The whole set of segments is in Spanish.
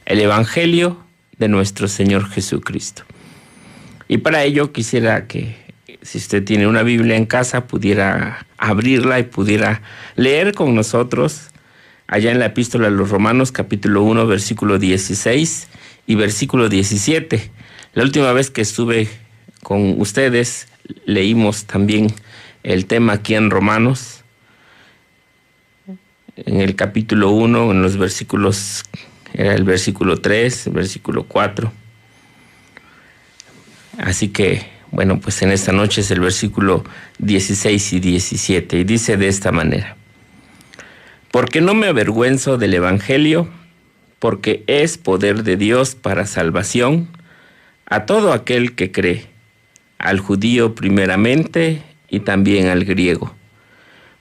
el Evangelio de nuestro Señor Jesucristo. Y para ello quisiera que, si usted tiene una Biblia en casa, pudiera abrirla y pudiera leer con nosotros allá en la Epístola a los Romanos, capítulo 1, versículo 16 y versículo 17. La última vez que estuve con ustedes, leímos también el tema aquí en Romanos, en el capítulo 1, en los versículos, era el versículo 3, el versículo 4. Así que, bueno, pues en esta noche es el versículo 16 y 17, y dice de esta manera: porque no me avergüenzo del Evangelio, porque es poder de Dios para salvación a todo aquel que cree, al judío primeramente y también al griego.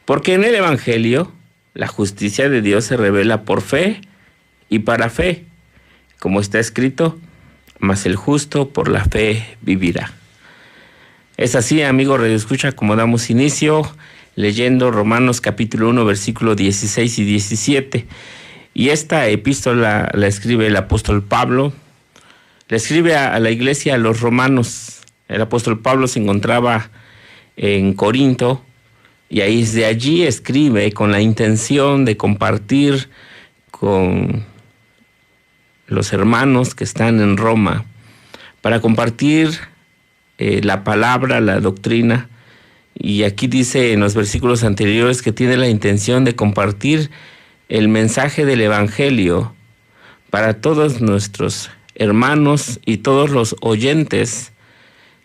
Porque en el Evangelio la justicia de Dios se revela por fe y para fe, como está escrito: mas el justo por la fe vivirá. Es así, amigo Radio Escucha, como damos inicio leyendo Romanos capítulo 1, versículo 16 y 17. Y esta epístola la escribe el apóstol Pablo, la escribe a la iglesia, a los romanos. El apóstol Pablo se encontraba en Corinto y ahí desde allí escribe con la intención de compartir con los hermanos que están en Roma, para compartir la palabra, la doctrina. Y aquí dice en los versículos anteriores que tiene la intención de compartir el mensaje del Evangelio para todos nuestros hermanos y todos los oyentes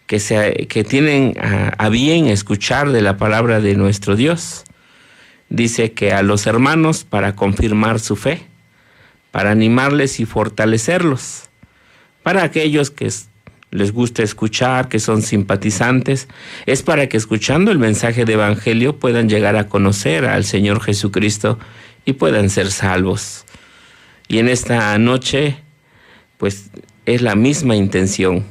que tienen a bien escuchar de la palabra de nuestro Dios. Dice que a los hermanos para confirmar su fe, para animarles y fortalecerlos, para aquellos que les gusta escuchar, que son simpatizantes, es para que escuchando el mensaje de Evangelio puedan llegar a conocer al Señor Jesucristo y puedan ser salvos. Y en esta noche, pues es la misma intención,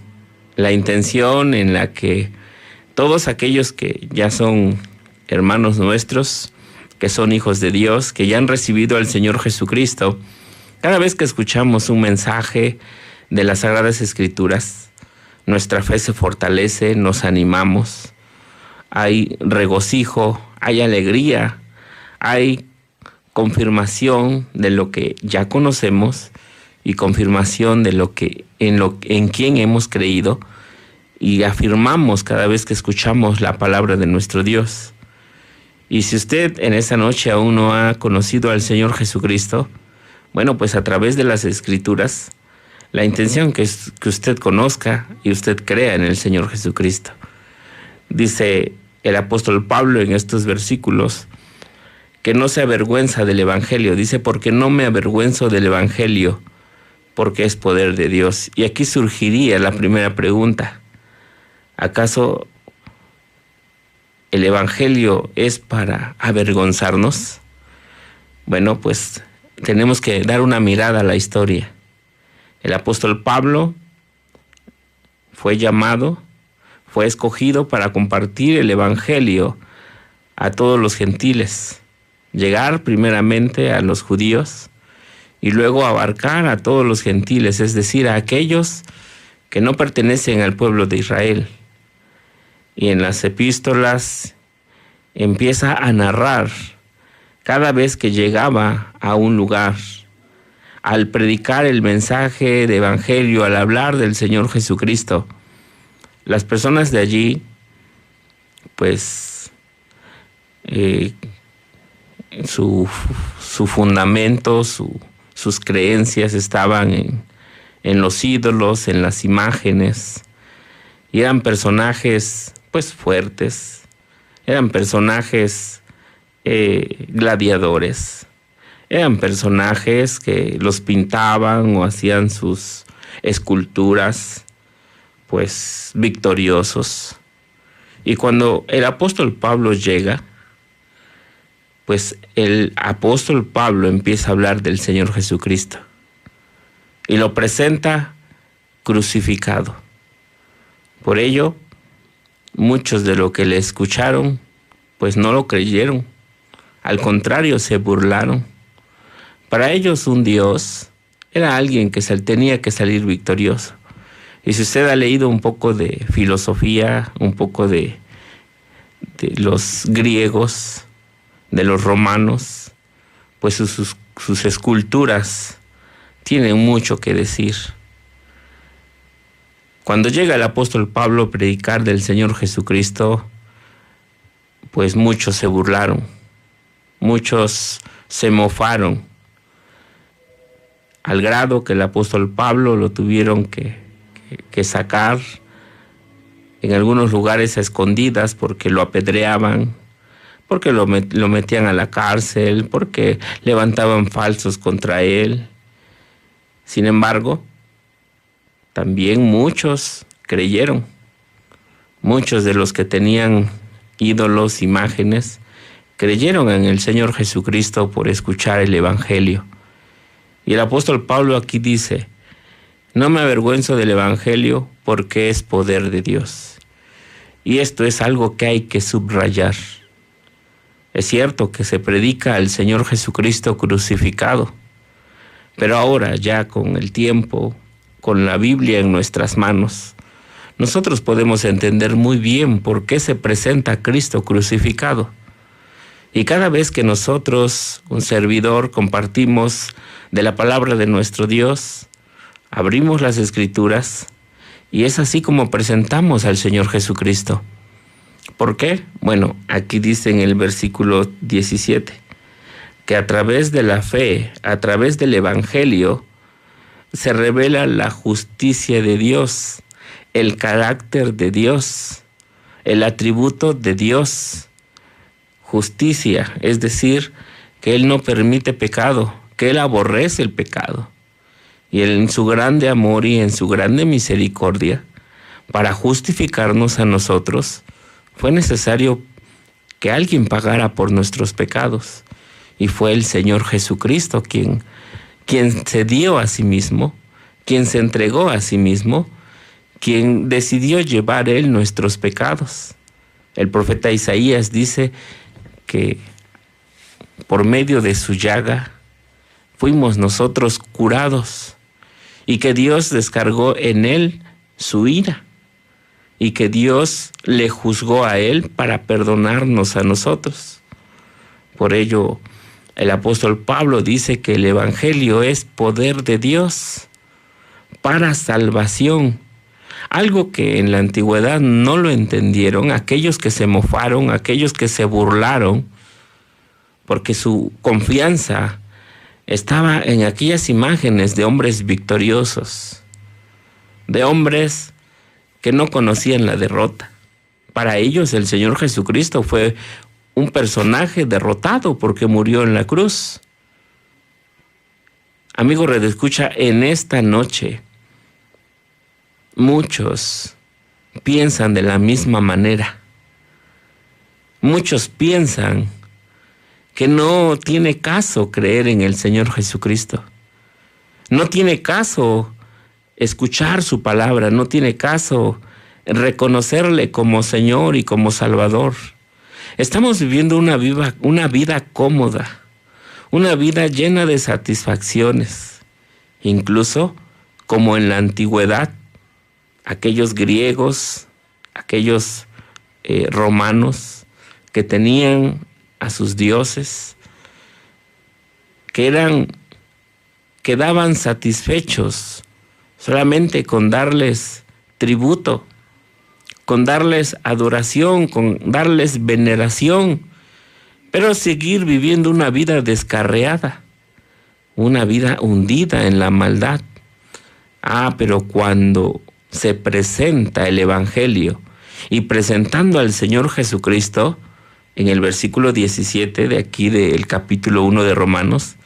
la intención en la que todos aquellos que ya son hermanos nuestros, que son hijos de Dios, que ya han recibido al Señor Jesucristo, cada vez que escuchamos un mensaje de las Sagradas Escrituras, nuestra fe se fortalece, nos animamos, hay regocijo, hay alegría, hay confirmación de lo que ya conocemos y confirmación de lo que en quien hemos creído, y afirmamos cada vez que escuchamos la palabra de nuestro Dios. Y si usted en esta noche aún no ha conocido al Señor Jesucristo, bueno, pues a través de las Escrituras, la intención que es que usted conozca y usted crea en el Señor Jesucristo. Dice el apóstol Pablo en estos versículos que no se avergüenza del Evangelio. Dice: porque no me avergüenzo del Evangelio, porque es poder de Dios. Y aquí surgiría la primera pregunta: ¿acaso el Evangelio es para avergonzarnos? Bueno, pues tenemos que dar una mirada a la historia. El apóstol Pablo fue llamado, fue escogido para compartir el Evangelio a todos los gentiles, llegar primeramente a los judíos y luego abarcar a todos los gentiles, es decir, a aquellos que no pertenecen al pueblo de Israel. Y en las epístolas empieza a narrar cada vez que llegaba a un lugar, al predicar el mensaje de Evangelio, al hablar del Señor Jesucristo, las personas de allí, pues, su fundamento, sus creencias estaban en los ídolos, en las imágenes, y eran personajes, pues, fuertes, eran personajes gladiadores, eran personajes que los pintaban o hacían sus esculturas, pues, victoriosos. Y cuando el apóstol Pablo llega, pues el apóstol Pablo empieza a hablar del Señor Jesucristo y lo presenta crucificado. Por ello, muchos de los que le escucharon, pues no lo creyeron. Al contrario, se burlaron. Para ellos un Dios Era alguien que tenía que salir victorioso. Y si usted ha leído un poco de filosofía, un poco de los griegos, de los romanos, pues sus esculturas tienen mucho que decir. Cuando llega el apóstol Pablo a predicar del Señor Jesucristo, pues muchos se burlaron, muchos se mofaron, al grado que el apóstol Pablo lo tuvieron que sacar en algunos lugares a escondidas porque lo apedreaban, porque lo metían a la cárcel, porque levantaban falsos contra él. Sin embargo, también muchos creyeron. Muchos de los que tenían ídolos, imágenes, creyeron en el Señor Jesucristo por escuchar el Evangelio. Y el apóstol Pablo aquí dice: no me avergüenzo del Evangelio porque es poder de Dios. Y esto es algo que hay que subrayar. Es cierto que se predica al Señor Jesucristo crucificado, pero ahora ya con el tiempo, con la Biblia en nuestras manos, nosotros podemos entender muy bien por qué se presenta a Cristo crucificado. Y cada vez que nosotros, un servidor, compartimos de la palabra de nuestro Dios, abrimos las Escrituras y es así como presentamos al Señor Jesucristo. ¿Por qué? Bueno, aquí dice en el versículo 17 que a través de la fe, a través del Evangelio, se revela la justicia de Dios, el carácter de Dios, el atributo de Dios. Justicia, es decir, que Él no permite pecado, que Él aborrece el pecado. Y Él, en su grande amor y en su grande misericordia, para justificarnos a nosotros, fue necesario que alguien pagara por nuestros pecados. Y fue el Señor Jesucristo quien se dio a sí mismo, quien se entregó a sí mismo, quien decidió llevar Él nuestros pecados. El profeta Isaías dice que por medio de su llaga fuimos nosotros curados y que Dios descargó en Él su ira y que Dios le juzgó a Él para perdonarnos a nosotros. Por ello, el apóstol Pablo dice que el Evangelio es poder de Dios para salvación. Algo que en la antigüedad no lo entendieron, aquellos que se mofaron, aquellos que se burlaron, porque su confianza estaba en aquellas imágenes de hombres victoriosos, de hombres que no conocían la derrota. Para ellos el Señor Jesucristo fue un personaje derrotado porque murió en la cruz. Amigo redescucha, en esta noche muchos piensan de la misma manera. Muchos piensan que no tiene caso creer en el Señor Jesucristo. No tiene caso escuchar su palabra, no tiene caso reconocerle como Señor y como Salvador. Estamos viviendo una vida cómoda, una vida llena de satisfacciones. Incluso como en la antigüedad, aquellos griegos, aquellos romanos que tenían a sus dioses, que quedaban satisfechos solamente con darles tributo, con darles adoración, con darles veneración, pero seguir viviendo una vida descarriada, una vida hundida en la maldad. Pero cuando se presenta el Evangelio y presentando al Señor Jesucristo, en el versículo 17 de aquí del capítulo 1 de Romanos,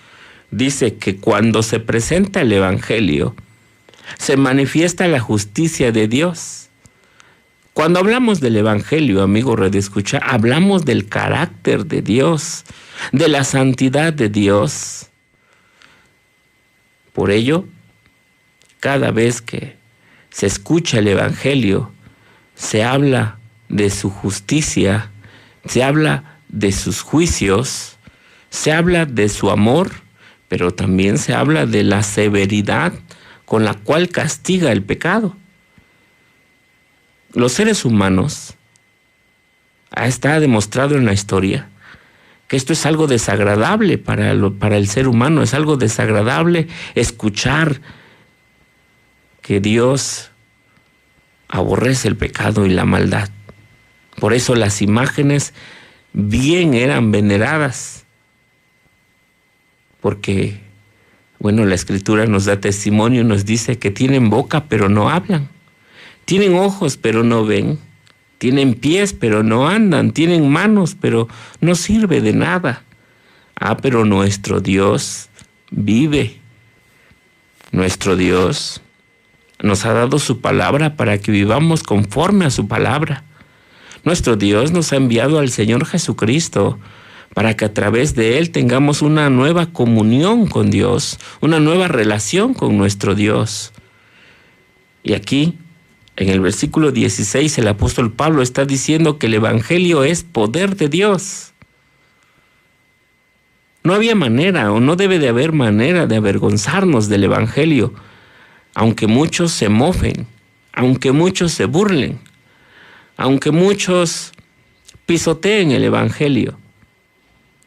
dice que cuando se presenta el Evangelio, se manifiesta la justicia de Dios. Cuando hablamos del Evangelio, amigo redescucha, hablamos del carácter de Dios, de la santidad de Dios. Por ello, cada vez que se escucha el Evangelio, se habla de su justicia, se habla de sus juicios, se habla de su amor, pero también se habla de la severidad con la cual castiga el pecado. Los seres humanos, está demostrado en la historia, que esto es algo desagradable para el ser humano, es algo desagradable escuchar que Dios aborrece el pecado y la maldad. Por eso las imágenes bien eran veneradas, porque, la Escritura nos da testimonio, nos dice que tienen boca pero no hablan, tienen ojos pero no ven, tienen pies pero no andan, tienen manos pero no sirve de nada. Pero nuestro Dios vive. Nuestro Dios nos ha dado su palabra para que vivamos conforme a su palabra. Nuestro Dios nos ha enviado al Señor Jesucristo para que a través de Él tengamos una nueva comunión con Dios, una nueva relación con nuestro Dios. Y aquí, en el versículo 16, el apóstol Pablo está diciendo que el Evangelio es poder de Dios. No había manera, o no debe de haber manera de avergonzarnos del Evangelio, aunque muchos se mofen, aunque muchos se burlen, aunque muchos pisoteen el Evangelio.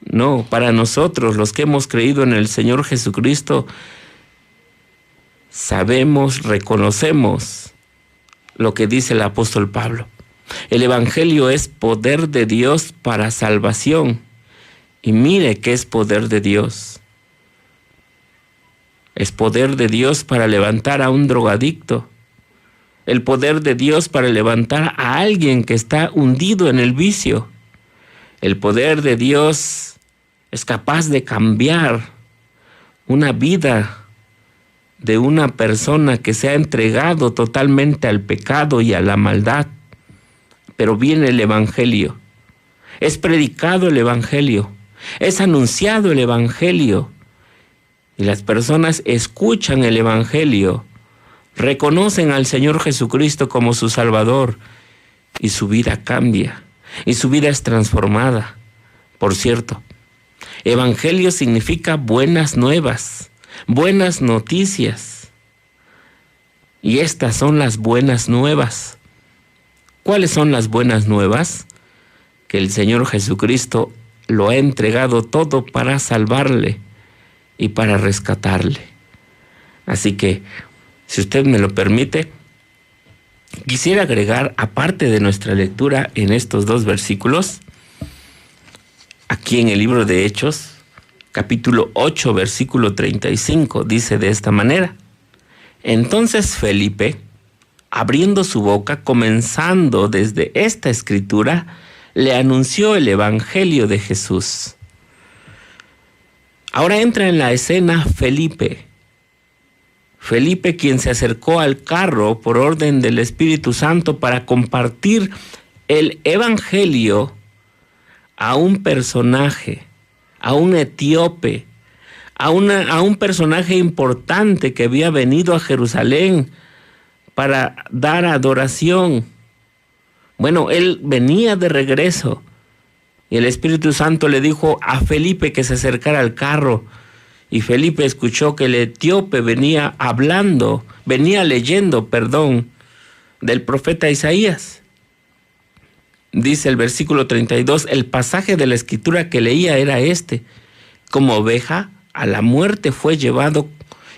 No, para nosotros, los que hemos creído en el Señor Jesucristo, sabemos, reconocemos lo que dice el apóstol Pablo. El Evangelio es poder de Dios para salvación. Y mire que es poder de Dios. Es poder de Dios para levantar a un drogadicto. El poder de Dios para levantar a alguien que está hundido en el vicio. El poder de Dios es capaz de cambiar una vida de una persona que se ha entregado totalmente al pecado y a la maldad. Pero viene el Evangelio. Es predicado el Evangelio. Es anunciado el Evangelio. Y las personas escuchan el Evangelio, reconocen al Señor Jesucristo como su Salvador y su vida cambia y su vida es transformada. Por cierto, Evangelio significa buenas nuevas, buenas noticias. Y estas son las buenas nuevas. ¿Cuáles son las buenas nuevas? Que el Señor Jesucristo lo ha entregado todo para salvarle y para rescatarle. Así que, si usted me lo permite, quisiera agregar, aparte de nuestra lectura en estos dos versículos, aquí en el libro de Hechos, capítulo 8, versículo 35, dice de esta manera: entonces Felipe, abriendo su boca, comenzando desde esta escritura, le anunció el Evangelio de Jesús. Ahora entra en la escena Felipe. Felipe, quien se acercó al carro por orden del Espíritu Santo para compartir el Evangelio a un personaje, a un etíope, a un personaje importante que había venido a Jerusalén para dar adoración. Él venía de regreso y el Espíritu Santo le dijo a Felipe que se acercara al carro. Y Felipe escuchó que el etíope venía leyendo, del profeta Isaías. Dice el versículo 32, el pasaje de la escritura que leía era este: como oveja a la muerte fue llevado,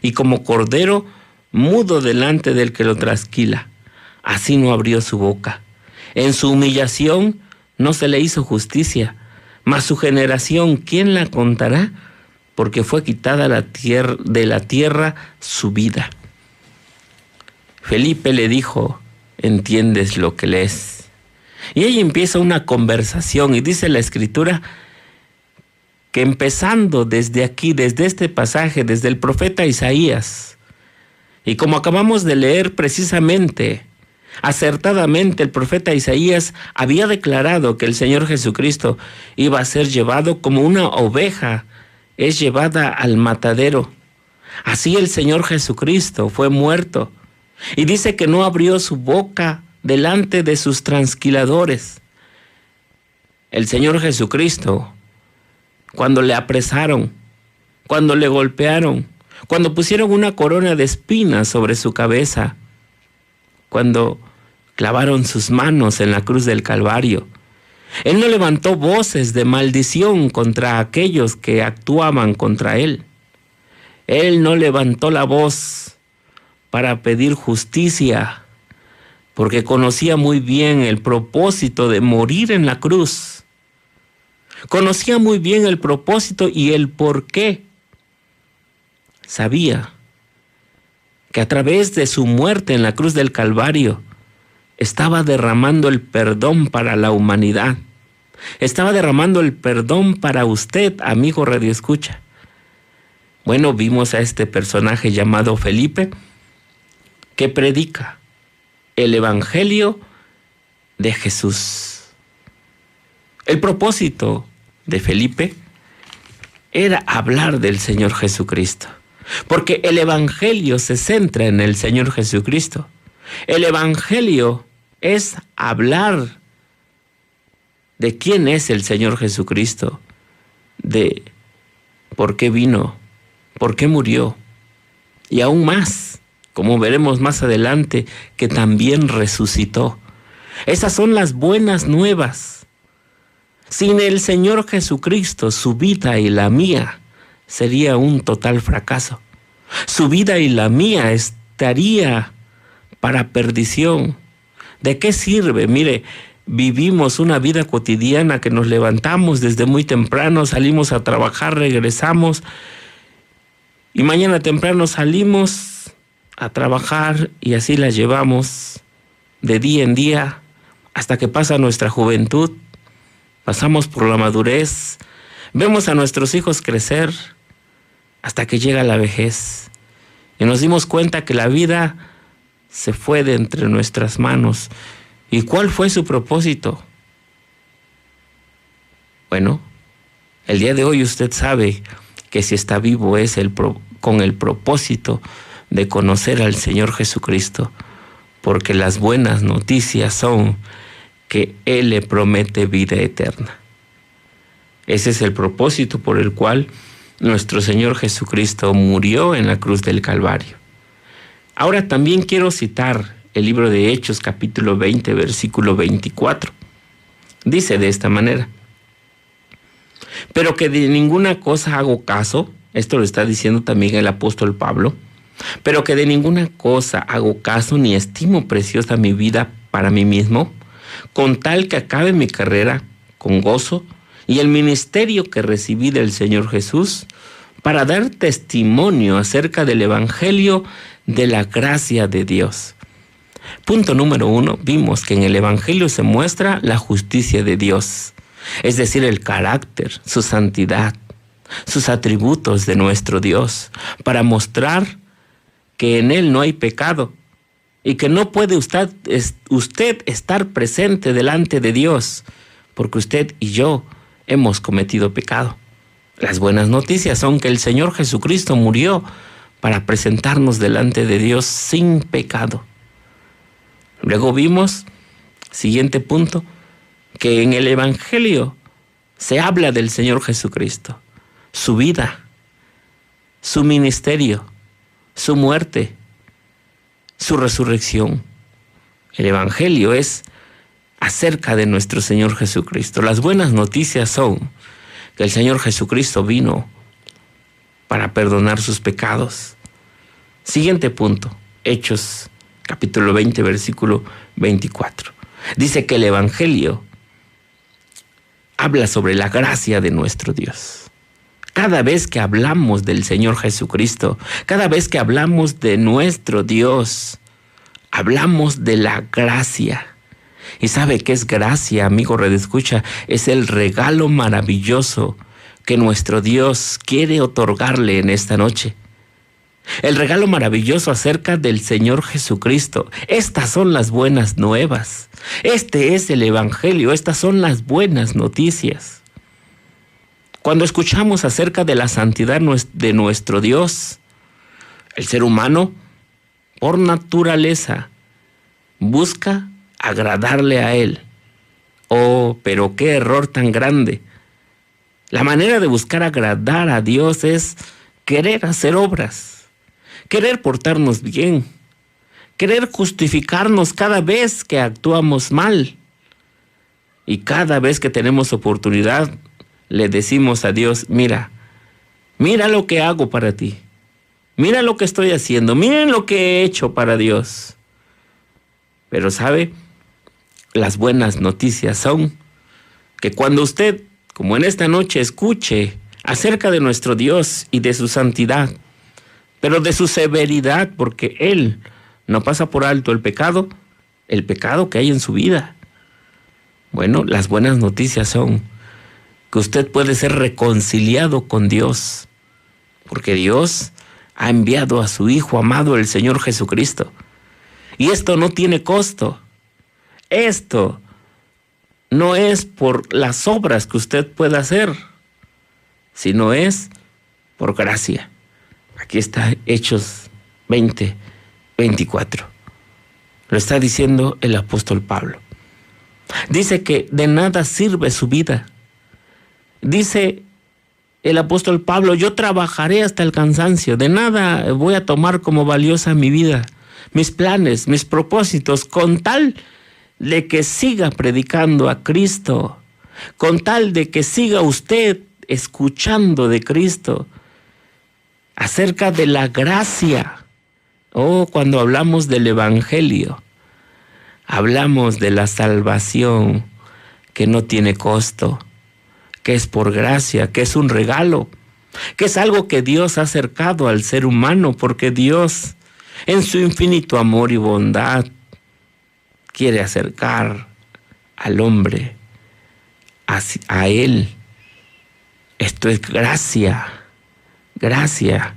y como cordero mudo delante del que lo trasquila, así no abrió su boca. En su humillación no se le hizo justicia, mas su generación, ¿quién la contará? Porque fue quitada de la tierra su vida. Felipe le dijo: ¿entiendes lo que lees? Y ahí empieza una conversación, y dice la escritura que empezando desde aquí, desde este pasaje, desde el profeta Isaías, y como acabamos de leer precisamente, acertadamente, el profeta Isaías había declarado que el Señor Jesucristo iba a ser llevado como una oveja es llevada al matadero. Así el Señor Jesucristo fue muerto. Y dice que no abrió su boca delante de sus transquiladores. El Señor Jesucristo, cuando le apresaron, cuando le golpearon, cuando pusieron una corona de espinas sobre su cabeza, cuando clavaron sus manos en la cruz del Calvario. Él no levantó voces de maldición contra aquellos que actuaban contra él. Él no levantó la voz para pedir justicia, porque conocía muy bien el propósito de morir en la cruz. Conocía muy bien el propósito y el por qué. Sabía que a través de su muerte en la cruz del Calvario estaba derramando el perdón para la humanidad. Estaba derramando el perdón para usted, amigo radioescucha. Bueno, vimos a este personaje llamado Felipe que predica el Evangelio de Jesús. El propósito de Felipe era hablar del Señor Jesucristo, porque el Evangelio se centra en el Señor Jesucristo. El Evangelio es hablar de quién es el Señor Jesucristo, de por qué vino, por qué murió, y aún más, como veremos más adelante, que también resucitó. Esas son las buenas nuevas. Sin el Señor Jesucristo, su vida y la mía sería un total fracaso. Su vida y la mía estaría para perdición. ¿De qué sirve? Mire, vivimos una vida cotidiana que nos levantamos desde muy temprano, salimos a trabajar, regresamos y mañana temprano salimos a trabajar y así la llevamos de día en día hasta que pasa nuestra juventud, pasamos por la madurez, vemos a nuestros hijos crecer hasta que llega la vejez y nos dimos cuenta que la vida se fue de entre nuestras manos. ¿Y cuál fue su propósito? Bueno, el día de hoy usted sabe que si está vivo es con el propósito de conocer al Señor Jesucristo, porque las buenas noticias son que Él le promete vida eterna. Ese es el propósito por el cual nuestro Señor Jesucristo murió en la cruz del Calvario. Ahora también quiero citar el libro de Hechos, capítulo 20, versículo 24. Dice de esta manera: pero que de ninguna cosa hago caso, esto lo está diciendo también el apóstol Pablo, pero que de ninguna cosa hago caso ni estimo preciosa mi vida para mí mismo, con tal que acabe mi carrera con gozo y el ministerio que recibí del Señor Jesús, para dar testimonio acerca del Evangelio de la gracia de Dios. Punto número 1, vimos que en el Evangelio se muestra la justicia de Dios, es decir, el carácter, su santidad, sus atributos de nuestro Dios, para mostrar que en Él no hay pecado y que no puede usted estar presente delante de Dios, porque usted y yo hemos cometido pecado. Las buenas noticias son que el Señor Jesucristo murió para presentarnos delante de Dios sin pecado. Luego vimos, siguiente punto, que en el Evangelio se habla del Señor Jesucristo, su vida, su ministerio, su muerte, su resurrección. El Evangelio es acerca de nuestro Señor Jesucristo. Las buenas noticias son que el Señor Jesucristo vino para perdonar sus pecados. Siguiente punto, Hechos capítulo 20, versículo 24. Dice que el Evangelio habla sobre la gracia de nuestro Dios. Cada vez que hablamos del Señor Jesucristo, cada vez que hablamos de nuestro Dios, hablamos de la gracia. ¿Y sabe qué es gracia, amigo redescucha? Es el regalo maravilloso que nuestro Dios quiere otorgarle en esta noche. El regalo maravilloso acerca del Señor Jesucristo. Estas son las buenas nuevas. Este es el Evangelio. Estas son las buenas noticias. Cuando escuchamos acerca de la santidad de nuestro Dios, el ser humano, por naturaleza, busca agradarle a Él. Oh, pero qué error tan grande. La manera de buscar agradar a Dios es querer hacer obras, querer portarnos bien, querer justificarnos cada vez que actuamos mal. Y cada vez que tenemos oportunidad, le decimos a Dios, mira lo que hago para ti. Mira lo que estoy haciendo. Miren lo que he hecho para Dios. Pero ¿sabe? Las buenas noticias son que cuando usted, como en esta noche, escuche acerca de nuestro Dios y de su santidad, pero de su severidad, porque Él no pasa por alto el pecado que hay en su vida. Bueno, las buenas noticias son que usted puede ser reconciliado con Dios, porque Dios ha enviado a su Hijo amado, el Señor Jesucristo. Y esto no tiene costo. Esto no es por las obras que usted pueda hacer, sino es por gracia. Aquí está Hechos 20:24. Lo está diciendo el apóstol Pablo. Dice que de nada sirve su vida. Dice el apóstol Pablo, yo trabajaré hasta el cansancio, de nada voy a tomar como valiosa mi vida, mis planes, mis propósitos, con tal de que siga predicando a Cristo, con tal de que siga usted escuchando de Cristo, acerca de la gracia. Cuando hablamos del Evangelio, hablamos de la salvación que no tiene costo, que es por gracia, que es un regalo, que es algo que Dios ha acercado al ser humano, porque Dios, en su infinito amor y bondad, quiere acercar al hombre a Él. Esto es gracia, gracia.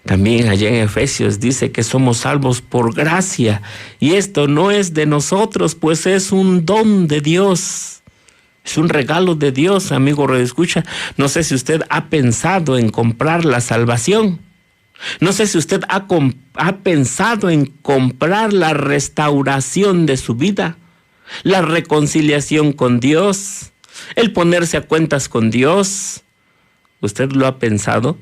También allá en Efesios dice que somos salvos por gracia, y esto no es de nosotros, pues es un don de Dios. Es un regalo de Dios, amigo radioescucha. No sé si usted ha pensado en comprar la salvación. No sé si usted ha pensado en comprar la restauración de su vida, la reconciliación con Dios, el ponerse a cuentas con Dios. ¿Usted lo ha pensado?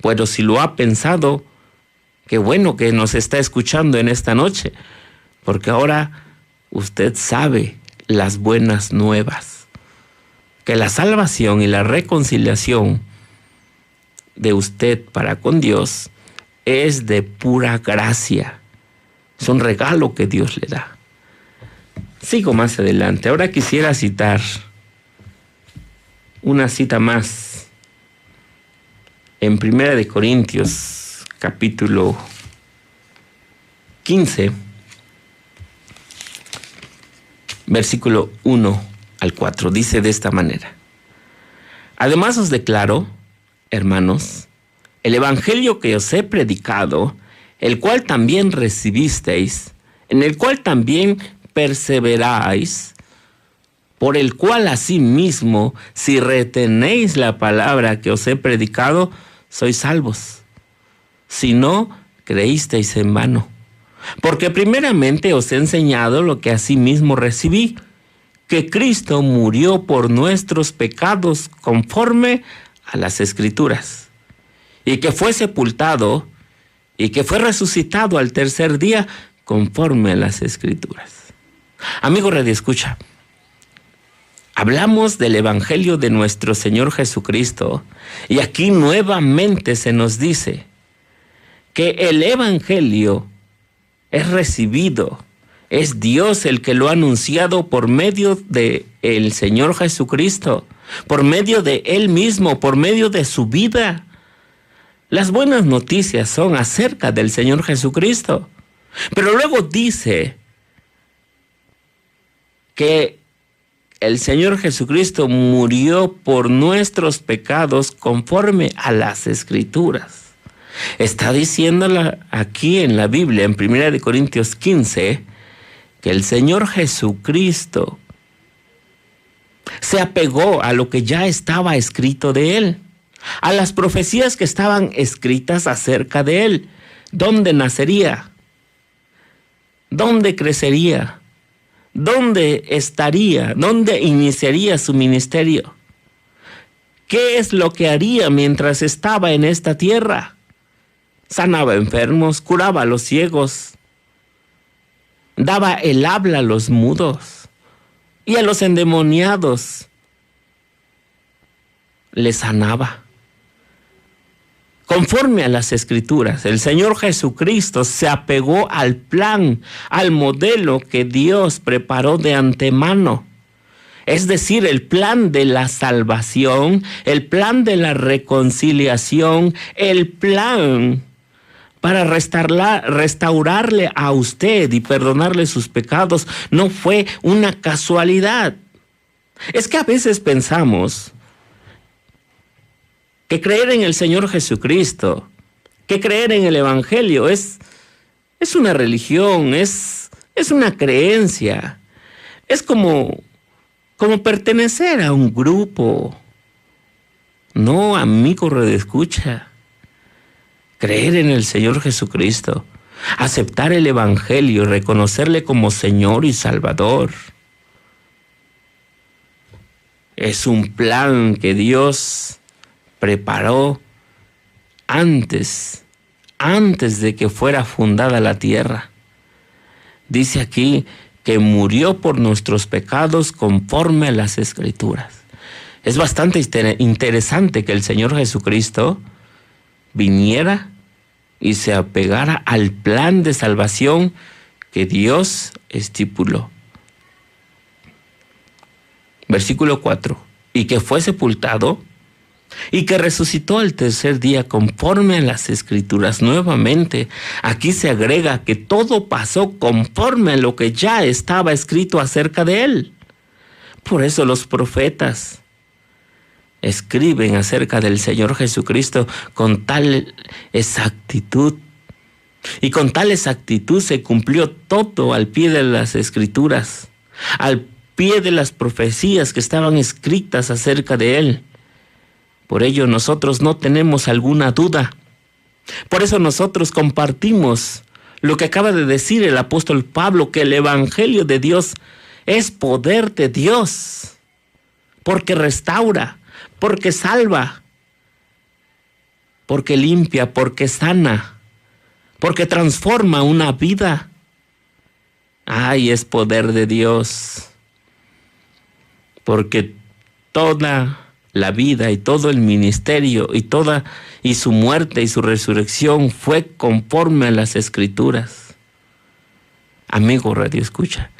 Bueno, si lo ha pensado, qué bueno que nos está escuchando en esta noche, porque ahora usted sabe las buenas nuevas, que la salvación y la reconciliación de usted para con Dios es de pura gracia. Es un regalo que Dios le da. Sigo más adelante. Ahora quisiera citar una cita más en 1 Corintios, capítulo 15, versículo 1 al 4. Dice de esta manera: además os declaro, hermanos, el evangelio que os he predicado, el cual también recibisteis, en el cual también perseveráis, por el cual asimismo, si retenéis la palabra que os he predicado, sois salvos. Si no, creísteis en vano. Porque primeramente os he enseñado lo que asimismo recibí, que Cristo murió por nuestros pecados conforme a las Escrituras, y que fue sepultado, y que fue resucitado al tercer día conforme a las Escrituras. Amigo radioescucha, hablamos del Evangelio de nuestro Señor Jesucristo, y aquí nuevamente se nos dice que el Evangelio es recibido, es Dios el que lo ha anunciado por medio de el Señor Jesucristo, por medio de Él mismo, por medio de su vida. Las buenas noticias son acerca del Señor Jesucristo. Pero luego dice que el Señor Jesucristo murió por nuestros pecados conforme a las Escrituras. Está diciéndola aquí en la Biblia, en 1 Corintios 15, que el Señor Jesucristo se apegó a lo que ya estaba escrito de Él, a las profecías que estaban escritas acerca de Él. ¿Dónde nacería? ¿Dónde crecería? ¿Dónde estaría? ¿Dónde iniciaría su ministerio? ¿Qué es lo que haría mientras estaba en esta tierra? Sanaba enfermos, curaba a los ciegos, daba el habla a los mudos y a los endemoniados les sanaba. Conforme a las Escrituras, el Señor Jesucristo se apegó al plan, al modelo que Dios preparó de antemano. Es decir, el plan de la salvación, el plan de la reconciliación, el plan para restaurarle a usted y perdonarle sus pecados, no fue una casualidad. Es que a veces pensamos que creer en el Señor Jesucristo, que creer en el Evangelio es una religión, es una creencia, es como pertenecer a un grupo. No, amigo redescucha. Creer en el Señor Jesucristo, aceptar el Evangelio, reconocerle como Señor y Salvador, es un plan que Dios preparó antes de que fuera fundada la tierra. Dice aquí que murió por nuestros pecados conforme a las Escrituras. Es bastante interesante que el Señor Jesucristo viniera y se apegara al plan de salvación que Dios estipuló. Versículo 4. Y que fue sepultado y que resucitó al tercer día conforme a las Escrituras. Nuevamente, aquí se agrega que todo pasó conforme a lo que ya estaba escrito acerca de él. Por eso los profetas escriben acerca del Señor Jesucristo con tal exactitud. Y con tal exactitud se cumplió todo al pie de las Escrituras, al pie de las profecías que estaban escritas acerca de él. Por ello nosotros no tenemos alguna duda. Por eso nosotros compartimos lo que acaba de decir el apóstol Pablo, que el Evangelio de Dios es poder de Dios, porque restaura, porque salva, porque limpia, porque sana, porque transforma una vida. Ay, es poder de Dios, porque toda la vida y todo el ministerio y su muerte y su resurrección fue conforme a las Escrituras. Amigo Radio Escucha,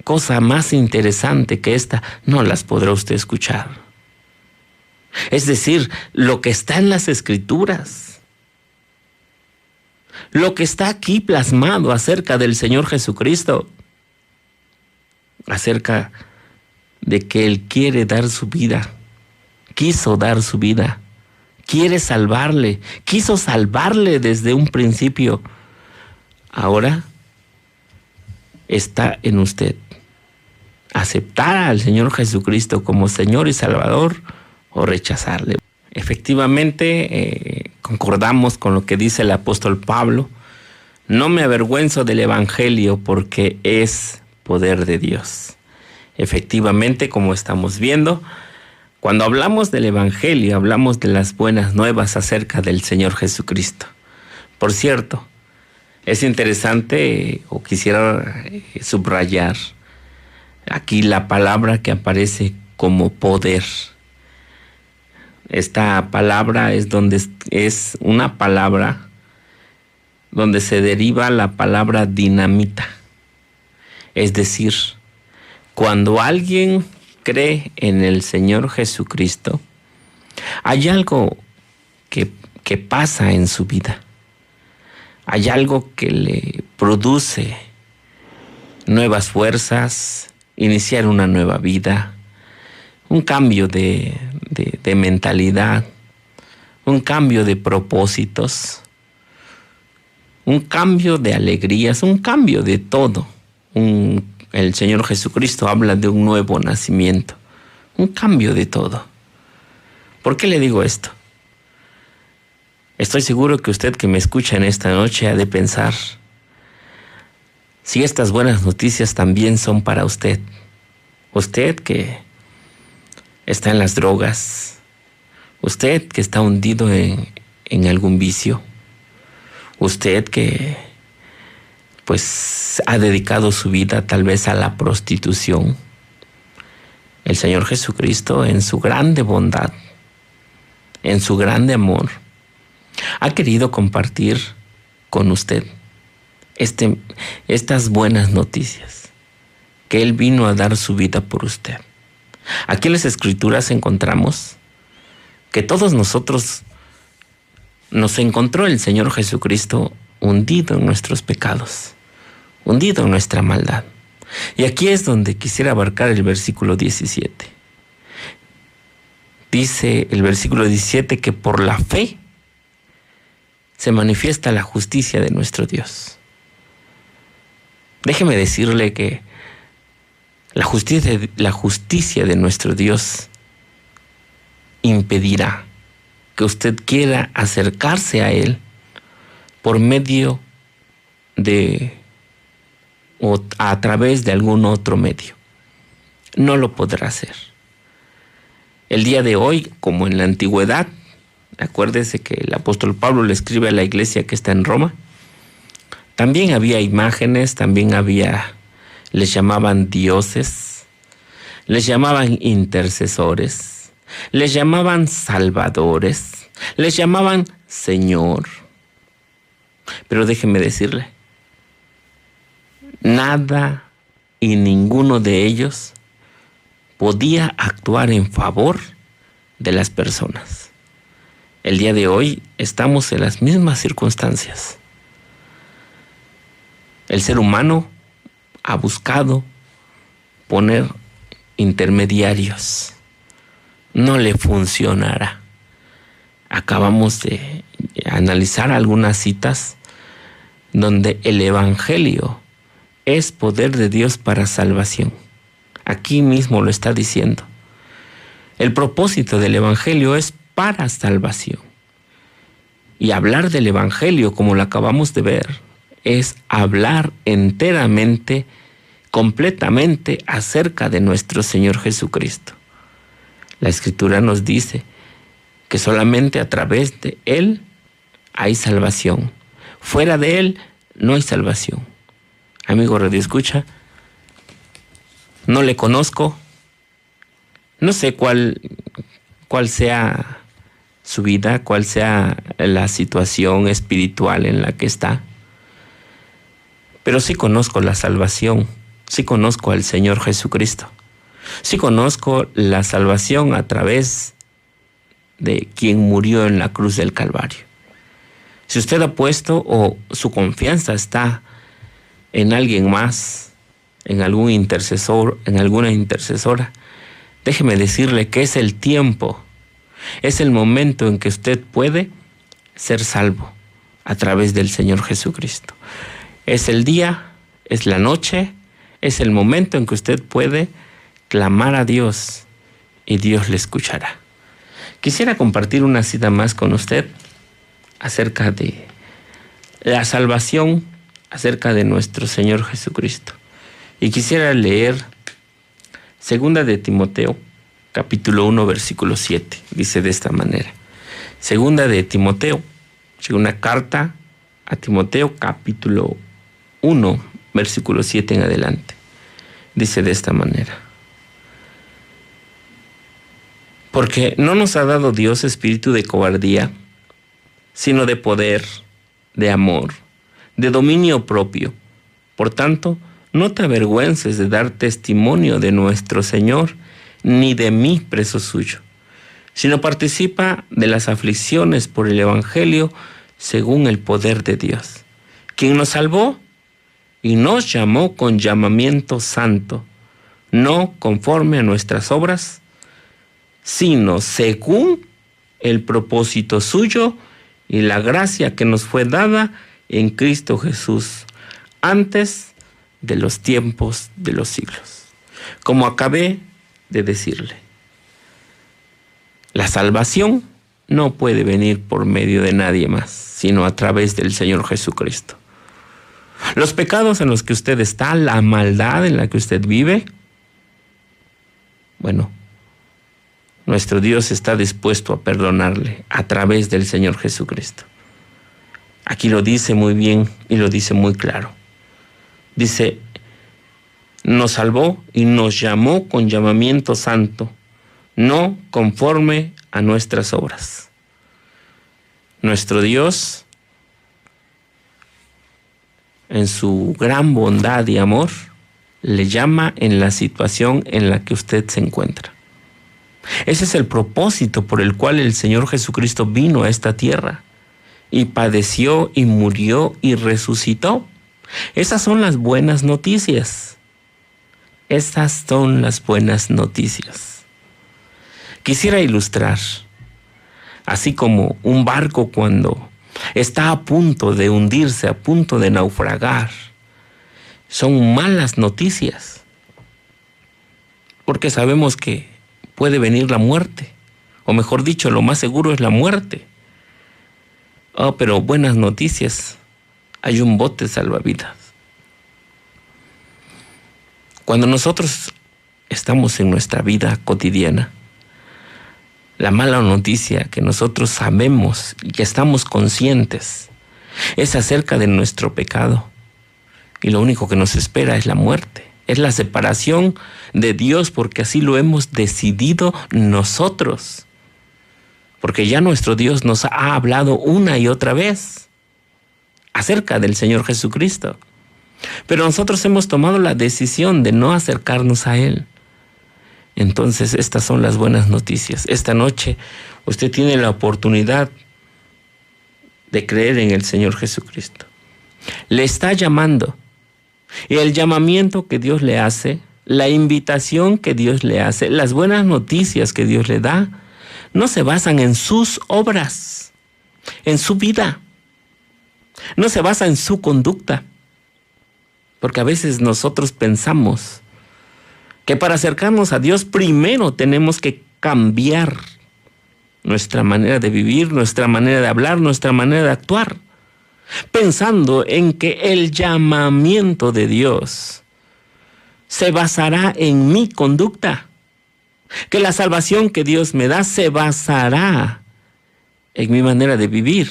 cosa más interesante que esta no las podrá usted escuchar. Es decir, lo que está en las Escrituras, lo que está aquí plasmado acerca del Señor Jesucristo, acerca de que Él quiere dar su vida, quiso dar su vida, quiere salvarle, quiso salvarle desde un principio. Ahora está en usted aceptar al Señor Jesucristo como Señor y Salvador o rechazarle. Efectivamente, concordamos con lo que dice el apóstol Pablo: no me avergüenzo del Evangelio porque es poder de Dios. Efectivamente, como estamos viendo, cuando hablamos del Evangelio, hablamos de las buenas nuevas acerca del Señor Jesucristo. Por cierto, es interesante, o quisiera subrayar aquí la palabra que aparece como poder. Esta palabra es una palabra donde se deriva la palabra dinamita. Es decir, cuando alguien cree en el Señor Jesucristo, hay algo que pasa en su vida. Hay algo que le produce nuevas fuerzas, iniciar una nueva vida, un cambio de mentalidad, un cambio de propósitos, un cambio de alegrías, un cambio de todo. El Señor Jesucristo habla de un nuevo nacimiento, un cambio de todo. ¿Por qué le digo esto? Estoy seguro que usted que me escucha en esta noche ha de pensar si estas buenas noticias también son para usted. Usted que está en las drogas, Usted que está hundido en algún vicio, usted que pues ha dedicado su vida tal vez a la prostitución, el Señor Jesucristo en su grande bondad, en su grande amor, ha querido compartir con usted estas buenas noticias, que Él vino a dar su vida por usted. Aquí en las Escrituras encontramos que todos nosotros nos encontró el Señor Jesucristo hundido en nuestros pecados, hundido en nuestra maldad. Y aquí es donde quisiera abarcar el versículo 17. Dice el versículo 17 que por la fe se manifiesta la justicia de nuestro Dios. Déjeme decirle que la justicia de nuestro Dios impedirá que usted quiera acercarse a Él por medio de o a través de algún otro medio. No lo podrá hacer. El día de hoy, como en la antigüedad, acuérdese que el apóstol Pablo le escribe a la iglesia que está en Roma, también había imágenes, les llamaban dioses, les llamaban intercesores, les llamaban salvadores, les llamaban Señor. Pero déjeme decirle, nada y ninguno de ellos podía actuar en favor de las personas. El día de hoy estamos en las mismas circunstancias. El ser humano ha buscado poner intermediarios. No le funcionará. Acabamos de analizar algunas citas donde el Evangelio es poder de Dios para salvación. Aquí mismo lo está diciendo. El propósito del Evangelio es para salvación. Y hablar del Evangelio, como lo acabamos de ver, es hablar enteramente, completamente acerca de nuestro Señor Jesucristo. La Escritura nos dice que solamente a través de Él hay salvación. Fuera de Él no hay salvación. Amigo Radio Escucha, no le conozco, no sé cuál sea su vida, cuál sea la situación espiritual en la que está, pero sí conozco la salvación, sí conozco al Señor Jesucristo, sí conozco la salvación a través de quien murió en la cruz del Calvario. Si usted ha puesto o su confianza está en alguien más, en algún intercesor, en alguna intercesora, déjeme decirle que es el tiempo, es el momento en que usted puede ser salvo a través del Señor Jesucristo. Es el día, es la noche, es el momento en que usted puede clamar a Dios y Dios le escuchará. Quisiera compartir una cita más con usted acerca de la salvación, acerca de nuestro Señor Jesucristo. Y quisiera leer 2 de Timoteo, capítulo 1, versículo 7. Dice de esta manera. 2 de Timoteo, una carta a Timoteo, capítulo 1, versículo 7 en adelante. Dice de esta manera. Porque no nos ha dado Dios espíritu de cobardía, sino de poder, de amor, de dominio propio. Por tanto, no te avergüences de dar testimonio de nuestro Señor, ni de mí, preso suyo, sino participa de las aflicciones por el Evangelio según el poder de Dios, quien nos salvó y nos llamó con llamamiento santo, no conforme a nuestras obras, sino según el propósito suyo y la gracia que nos fue dada en Cristo Jesús, antes de los tiempos de los siglos. Como acabé de decirle, la salvación no puede venir por medio de nadie más, sino a través del Señor Jesucristo. Los pecados en los que usted está, la maldad en la que usted vive, bueno, nuestro Dios está dispuesto a perdonarle a través del Señor Jesucristo. Aquí lo dice muy bien y lo dice muy claro. Dice, nos salvó y nos llamó con llamamiento santo, no conforme a nuestras obras. Nuestro Dios, en su gran bondad y amor, le llama en la situación en la que usted se encuentra. Ese es el propósito por el cual el Señor Jesucristo vino a esta tierra y padeció y murió y resucitó. Esas son las buenas noticias. Estas son las buenas noticias. Quisiera ilustrar, así como un barco cuando está a punto de hundirse, a punto de naufragar, son malas noticias, porque sabemos que puede venir la muerte, o mejor dicho, lo más seguro es la muerte. Pero buenas noticias, hay un bote salvavidas. Cuando nosotros estamos en nuestra vida cotidiana, la mala noticia que nosotros sabemos y que estamos conscientes es acerca de nuestro pecado. Y lo único que nos espera es la muerte. Es la separación de Dios, porque así lo hemos decidido nosotros. Porque ya nuestro Dios nos ha hablado una y otra vez acerca del Señor Jesucristo. Pero nosotros hemos tomado la decisión de no acercarnos a Él. Entonces, estas son las buenas noticias. Esta noche usted tiene la oportunidad de creer en el Señor Jesucristo. Le está llamando. Y el llamamiento que Dios le hace, la invitación que Dios le hace, las buenas noticias que Dios le da, no se basan en sus obras, en su vida. No se basa en su conducta. Porque a veces nosotros pensamos que para acercarnos a Dios primero tenemos que cambiar nuestra manera de vivir, nuestra manera de hablar, nuestra manera de actuar, pensando en que el llamamiento de Dios se basará en mi conducta, que la salvación que Dios me da se basará en mi manera de vivir.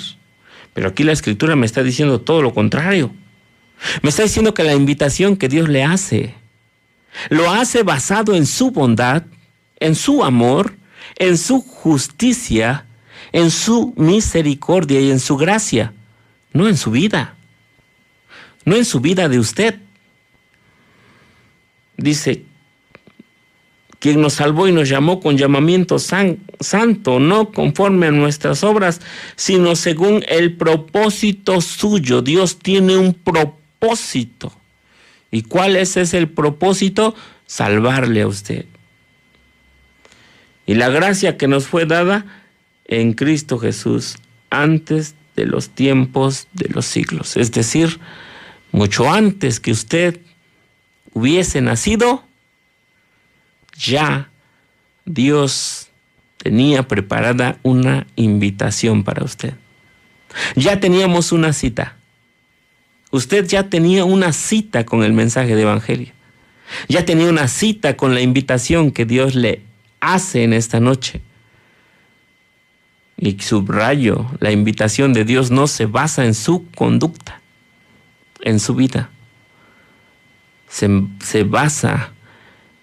Pero aquí la Escritura me está diciendo todo lo contrario. Me está diciendo que la invitación que Dios le hace, lo hace basado en su bondad, en su amor, en su justicia, en su misericordia y en su gracia. No en su vida, no en su vida de usted. Dice, quien nos salvó y nos llamó con llamamiento santo, no conforme a nuestras obras, sino según el propósito suyo. Dios tiene un propósito. ¿Y cuál es el propósito? Salvarle a usted. Y la gracia que nos fue dada en Cristo Jesús antes de los tiempos de los siglos. Es decir, mucho antes que usted hubiese nacido, ya Dios tenía preparada una invitación para usted. Ya teníamos una cita. Usted ya tenía una cita con el mensaje de evangelio. Ya tenía una cita con la invitación que Dios le hace en esta noche. Y subrayo, la invitación de Dios no se basa en su conducta, en su vida. Se basa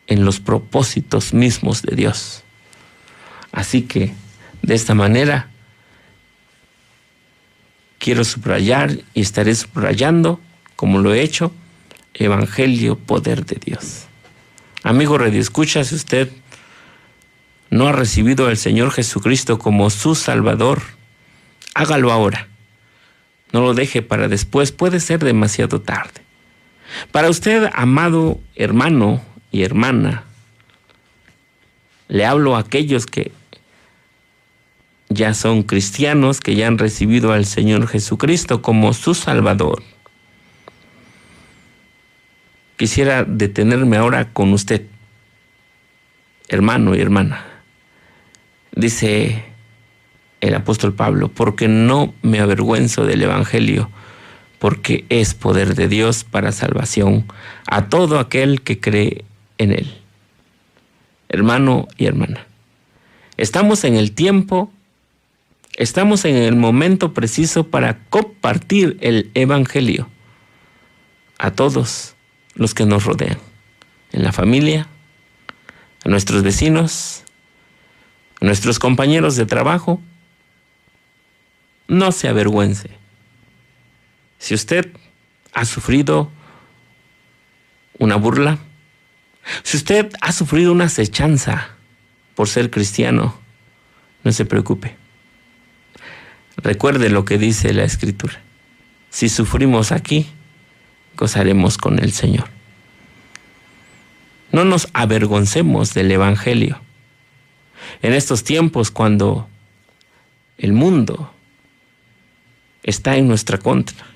en los propósitos mismos de Dios. Así que, de esta manera, quiero subrayar y estaré subrayando, como lo he hecho, Evangelio, poder de Dios. Amigo radioescucha, si usted no ha recibido al Señor Jesucristo como su Salvador, hágalo ahora. No lo deje para después, puede ser demasiado tarde. Para usted, amado hermano y hermana, le hablo a aquellos que ya son cristianos, que ya han recibido al Señor Jesucristo como su Salvador. Quisiera detenerme ahora con usted, hermano y hermana. Dice el apóstol Pablo, porque no me avergüenzo del Evangelio, porque es poder de Dios para salvación a todo aquel que cree en él. Hermano y hermana, Estamos en el tiempo, estamos en el momento preciso para compartir el Evangelio a todos los que nos rodean, en la familia, a nuestros vecinos, a nuestros compañeros de trabajo. No se avergüence. Si usted ha sufrido una burla, si usted ha sufrido una acechanza por ser cristiano, no se preocupe. Recuerde lo que dice la Escritura. Si sufrimos aquí, gozaremos con el Señor. No nos avergoncemos del Evangelio. En estos tiempos, cuando el mundo está en nuestra contra,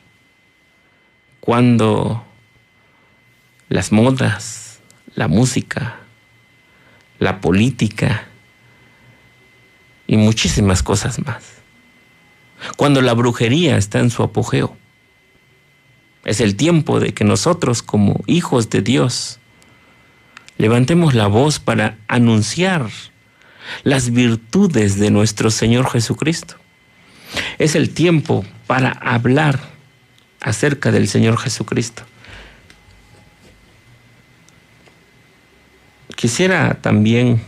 cuando las modas, la música, la política y muchísimas cosas más, cuando la brujería está en su apogeo, es el tiempo de que nosotros, como hijos de Dios, levantemos la voz para anunciar las virtudes de nuestro Señor Jesucristo. Es el tiempo para hablar acerca del Señor Jesucristo. Quisiera también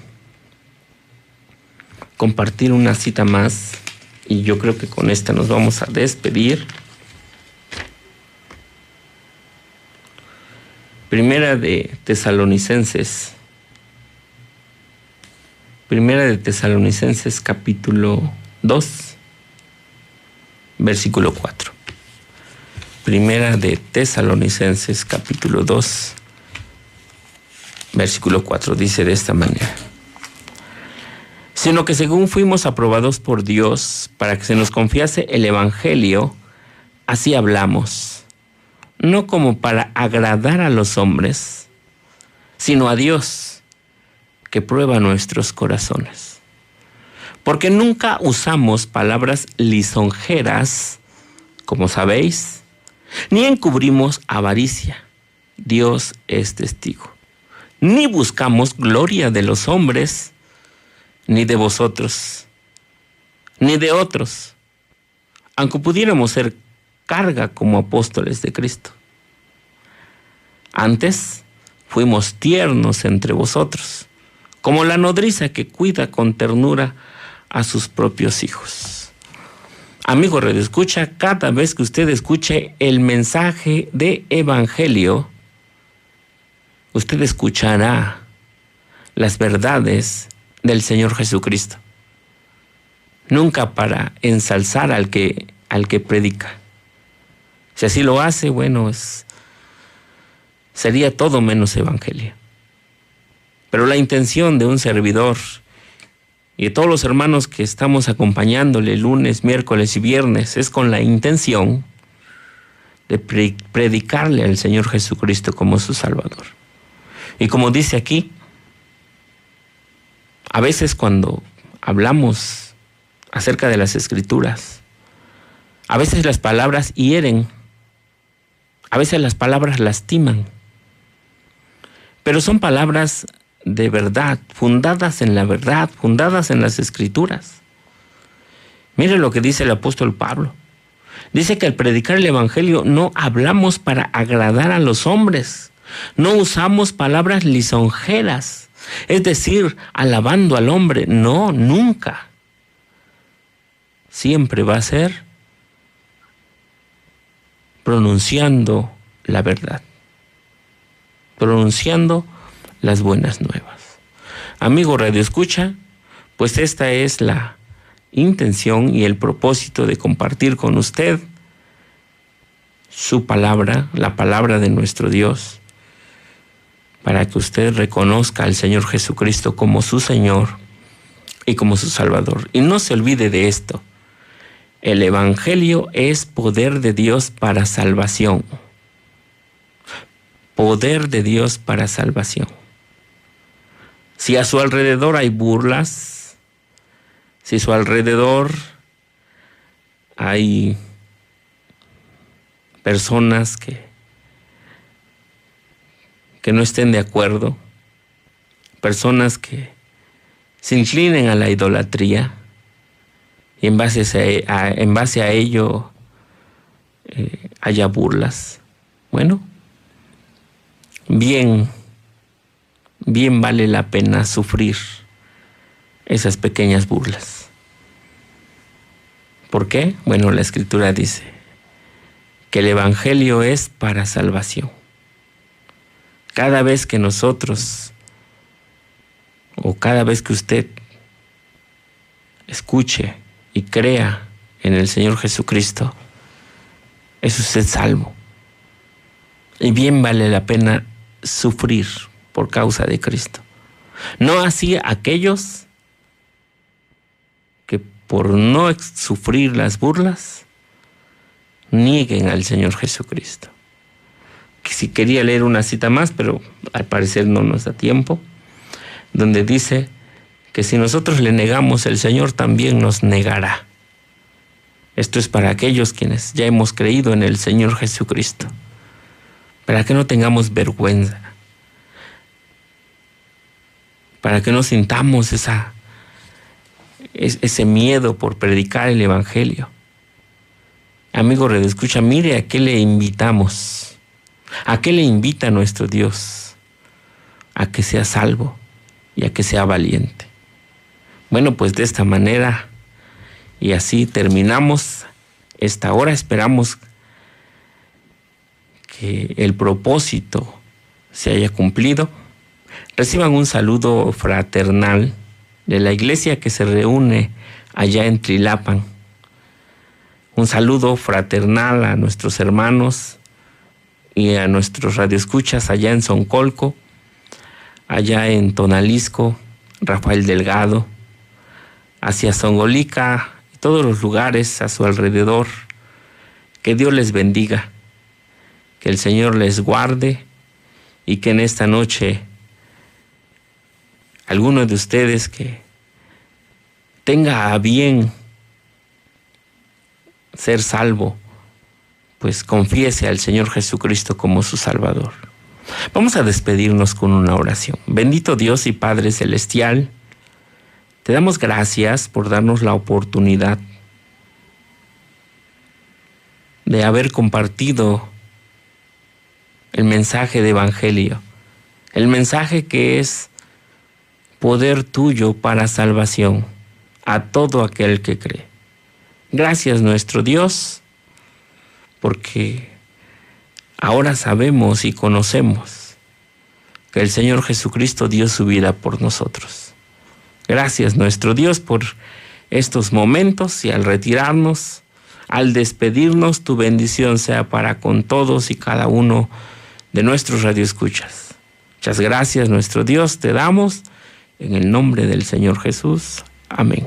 compartir una cita más, y yo creo que con esta nos vamos a despedir. Primera de Tesalonicenses capítulo 2, versículo 4. Primera de Tesalonicenses capítulo 2, versículo 4, dice de esta manera: sino que según fuimos aprobados por Dios para que se nos confiase el Evangelio, así hablamos, no como para agradar a los hombres, sino a Dios, que prueba nuestros corazones. Porque nunca usamos palabras lisonjeras, como sabéis, ni encubrimos avaricia. Dios es testigo. Ni buscamos gloria de los hombres, ni de vosotros, ni de otros, aunque pudiéramos ser carga como apóstoles de Cristo. Antes fuimos tiernos entre vosotros, como la nodriza que cuida con ternura a sus propios hijos. Amigo radioescucha, cada vez que usted escuche el mensaje de Evangelio, usted escuchará las verdades del Señor Jesucristo. Nunca para ensalzar al que predica. Si así lo hace, bueno, sería todo menos evangelio. Pero la intención de un servidor y de todos los hermanos que estamos acompañándole lunes, miércoles y viernes es con la intención de predicarle al Señor Jesucristo como su Salvador. Y como dice aquí, a veces cuando hablamos acerca de las Escrituras, a veces las palabras hieren, a veces las palabras lastiman, pero son palabras de verdad, fundadas en la verdad, fundadas en las Escrituras. Mire lo que dice el apóstol Pablo. Dice que al predicar el Evangelio no hablamos para agradar a los hombres, no usamos palabras lisonjeras, es decir, alabando al hombre. No, nunca. Siempre va a ser pronunciando la verdad, pronunciando las buenas nuevas. Amigo radioescucha, pues esta es la intención y el propósito de compartir con usted su palabra, la palabra de nuestro Dios, para que usted reconozca al Señor Jesucristo como su Señor y como su Salvador. Y no se olvide de esto: el Evangelio es poder de Dios para salvación. Poder de Dios para salvación. Si a su alrededor hay burlas, si a su alrededor hay personas que no estén de acuerdo, personas que se inclinen a la idolatría y en base a ello haya burlas. Bueno, bien vale la pena sufrir esas pequeñas burlas. ¿Por qué? Bueno, la Escritura dice que el Evangelio es para salvación. Cada vez que nosotros, o cada vez que usted escuche y crea en el Señor Jesucristo, es usted salvo. Y bien vale la pena sufrir por causa de Cristo. No así aquellos que por no sufrir las burlas nieguen al Señor Jesucristo. Que si quería leer una cita más, pero al parecer no nos da tiempo, donde dice que si nosotros le negamos, el Señor también nos negará. Esto es para aquellos quienes ya hemos creído en el Señor Jesucristo, para que no tengamos vergüenza, para que no sintamos ese miedo por predicar el Evangelio. Amigo redescucha, mire a qué le invitamos, a qué le invita nuestro Dios, a que sea salvo y a que sea valiente. Bueno, pues de esta manera y así terminamos esta hora. Esperamos que el propósito se haya cumplido. Reciban un saludo fraternal de la iglesia que se reúne allá en Tlilapan. Un saludo fraternal a nuestros hermanos y a nuestros radioescuchas allá en Soncolco, allá en Tonalisco, Rafael Delgado, hacia Zongolica y todos los lugares a su alrededor. Que Dios les bendiga, que el Señor les guarde y que en esta noche alguno de ustedes que tenga a bien ser salvo, pues confiese al Señor Jesucristo como su Salvador. Vamos a despedirnos con una oración. Bendito Dios y Padre Celestial, te damos gracias por darnos la oportunidad de haber compartido el mensaje de Evangelio, el mensaje que es poder tuyo para salvación a todo aquel que cree. Gracias, nuestro Dios, porque ahora sabemos y conocemos que el Señor Jesucristo dio su vida por nosotros. Gracias, nuestro Dios, por estos momentos, y al retirarnos, al despedirnos, tu bendición sea para con todos y cada uno de nuestros radioescuchas. Muchas gracias, nuestro Dios, te damos en el nombre del Señor Jesús. Amén.